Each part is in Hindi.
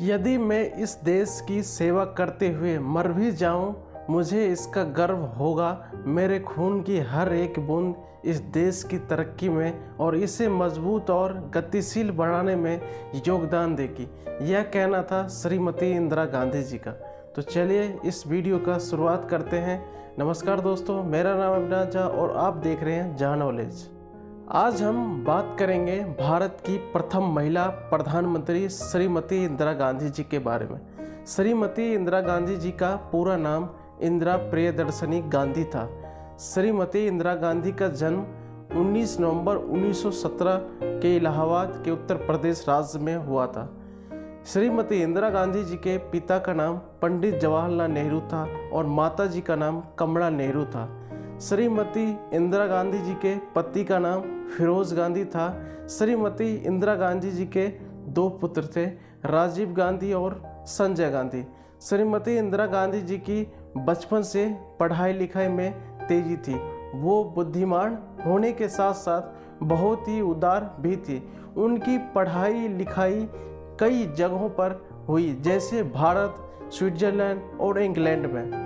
यदि मैं इस देश की सेवा करते हुए मर भी जाऊं, मुझे इसका गर्व होगा। मेरे खून की हर एक बूंद इस देश की तरक्की में और इसे मजबूत और गतिशील बनाने में योगदान देगी। यह कहना था श्रीमती इंदिरा गांधी जी का। तो चलिए इस वीडियो का शुरुआत करते हैं। नमस्कार दोस्तों, मेरा नाम अविनाश झा और आप देख रहे हैं झा नॉलेज। आज हम बात करेंगे भारत की प्रथम महिला प्रधानमंत्री श्रीमती इंदिरा गांधी जी के बारे में। श्रीमती इंदिरा गांधी जी का पूरा नाम इंदिरा प्रियदर्शनी गांधी था। श्रीमती इंदिरा गांधी का जन्म 19 नवंबर 1917 के इलाहाबाद के उत्तर प्रदेश राज्य में हुआ था। श्रीमती इंदिरा गांधी जी के पिता का नाम पंडित जवाहरलाल नेहरू था और माता जी का नाम कमला नेहरू था। श्रीमती इंदिरा गांधी जी के पति का नाम फिरोज गांधी था। श्रीमती इंदिरा गांधी जी के दो पुत्र थे, राजीव गांधी और संजय गांधी। श्रीमती इंदिरा गांधी जी की बचपन से पढ़ाई लिखाई में तेजी थी। वो बुद्धिमान होने के साथ साथ बहुत ही उदार भी थी। उनकी पढ़ाई लिखाई कई जगहों पर हुई, जैसे भारत, स्विट्जरलैंड और इंग्लैंड में।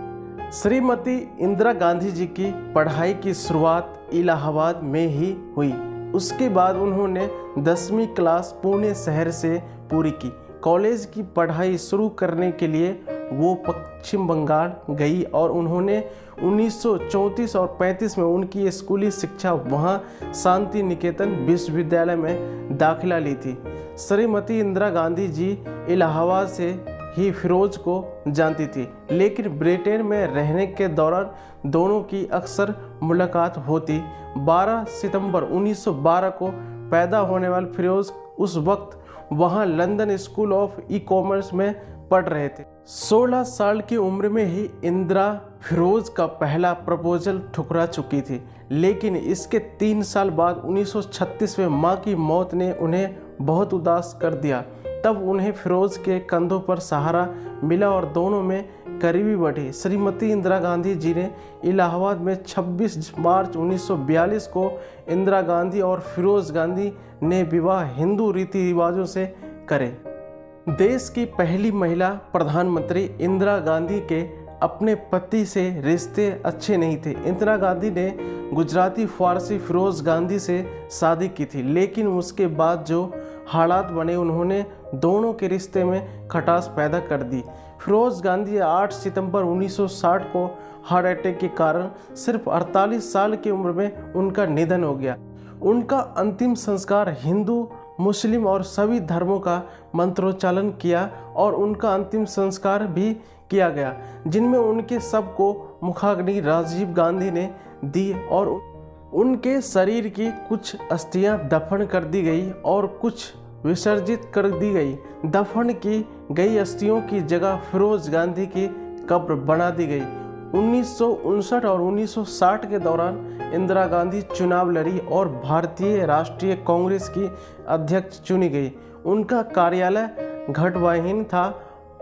श्रीमती इंदिरा गांधी जी की पढ़ाई की शुरुआत इलाहाबाद में ही हुई। उसके बाद उन्होंने 10वीं क्लास पुणे शहर से पूरी की। कॉलेज की पढ़ाई शुरू करने के लिए वो पश्चिम बंगाल गई और उन्होंने 1934 और 35 में उनकी स्कूली शिक्षा वहाँ शांति निकेतन विश्वविद्यालय में दाखिला ली थी। श्रीमती इंदिरा गांधी जी इलाहाबाद से ही फिरोज को जानती थी, लेकिन ब्रिटेन में रहने के दौरान दोनों की अक्सर मुलाकात होती। 12 सितंबर 1912 को पैदा होने वाले फिरोज उस वक्त वहां London school of e commerce में पढ़ रहे थे। 16 साल की उम्र में ही इंदिरा फिरोज का पहला प्रपोजल ठुकरा चुकी थी, लेकिन इसके 3 साल बाद 1936 में मां की मौत ने उन्हें बहुत उदास कर दिया। तब उन्हें फिरोज के कंधों पर सहारा मिला और दोनों में करीबी बढ़ी। श्रीमती इंदिरा गांधी जी ने इलाहाबाद में 26 मार्च 1942 को इंदिरा गांधी और फिरोज गांधी ने विवाह हिंदू रीति रिवाजों से करे। देश की पहली महिला प्रधानमंत्री इंदिरा गांधी के अपने पति से रिश्ते अच्छे नहीं थे। इंदिरा गांधी ने गुजराती फारसी फिरोज गांधी से शादी की थी, लेकिन उसके बाद जो हालात बने उन्होंने दोनों के रिश्ते में खटास पैदा कर दी। फिरोज गांधी 8 सितंबर 1960 को हार्ट अटैक के कारण सिर्फ 48 साल की उम्र में उनका निधन हो गया। उनका अंतिम संस्कार हिंदू, मुस्लिम और सभी धर्मों का मंत्रोच्चारण किया और उनका अंतिम संस्कार भी किया गया, जिनमें उनके शव को मुखाग्नि राजीव गांधी ने दी और उनके शरीर की कुछ अस्थियां दफन कर दी गई और कुछ विसर्जित कर दी गई। दफन की गई अस्थियों की जगह फिरोज गांधी की कब्र बना दी गई। 1959 और 1960 के दौरान इंदिरा गांधी चुनाव लड़ी और भारतीय राष्ट्रीय कांग्रेस की अध्यक्ष चुनी गई। उनका कार्यालय घटवाहिनी था।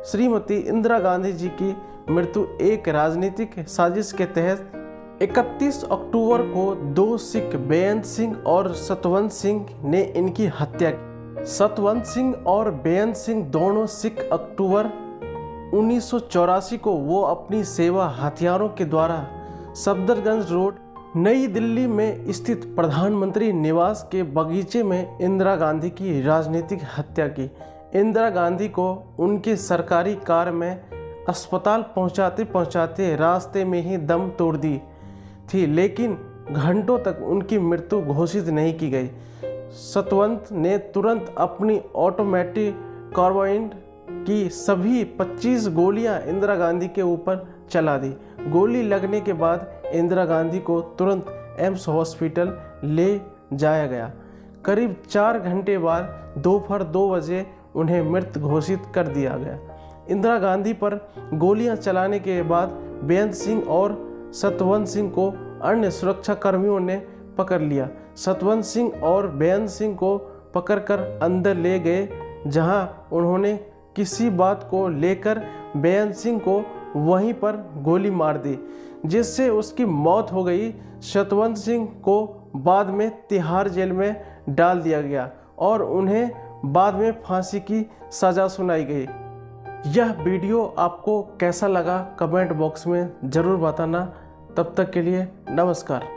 श्रीमती इंदिरा गांधी जी की मृत्यु एक राजनीतिक साजिश के तहत 31 अक्टूबर को 2 सिख बेअंत सिंह और सतवंत सिंह ने इनकी हत्या की। सतवंत सिंह और बेअंत सिंह दोनों सिख अक्टूबर 1984 को वो अपनी सेवा हथियारों के द्वारा सफदरगंज रोड नई दिल्ली में स्थित प्रधानमंत्री निवास के बगीचे में इंदिरा गांधी की राजनीतिक हत्या की। इंदिरा गांधी को उनके सरकारी कार में अस्पताल पहुंचाते पहुंचाते रास्ते में ही दम तोड़ दी थी, लेकिन घंटों तक उनकी मृत्यु घोषित नहीं की गई। सतवंत ने तुरंत अपनी ऑटोमेटिक कार्बाइन की सभी 25 गोलियां इंदिरा गांधी के ऊपर चला दी। गोली लगने के बाद इंदिरा गांधी को तुरंत एम्स हॉस्पिटल ले जाया गया। करीब 4 घंटे बाद दोपहर 2 बजे उन्हें मृत घोषित कर दिया गया। इंदिरा गांधी पर गोलियां चलाने के बाद बेअंत सिंह और सतवंत सिंह को अन्य सुरक्षा कर्मियों ने पकड़ लिया। सतवंत सिंह और बेअंत सिंह को पकड़कर अंदर ले गए, जहां उन्होंने किसी बात को लेकर बेअंत सिंह को वहीं पर गोली मार दी, जिससे उसकी मौत हो गई। सतवंत सिंह को बाद में तिहाड़ जेल में डाल दिया गया और उन्हें बाद में फांसी की सज़ा सुनाई गई। यह वीडियो आपको कैसा लगा कमेंट बॉक्स में ज़रूर बताना। तब तक के लिए नमस्कार।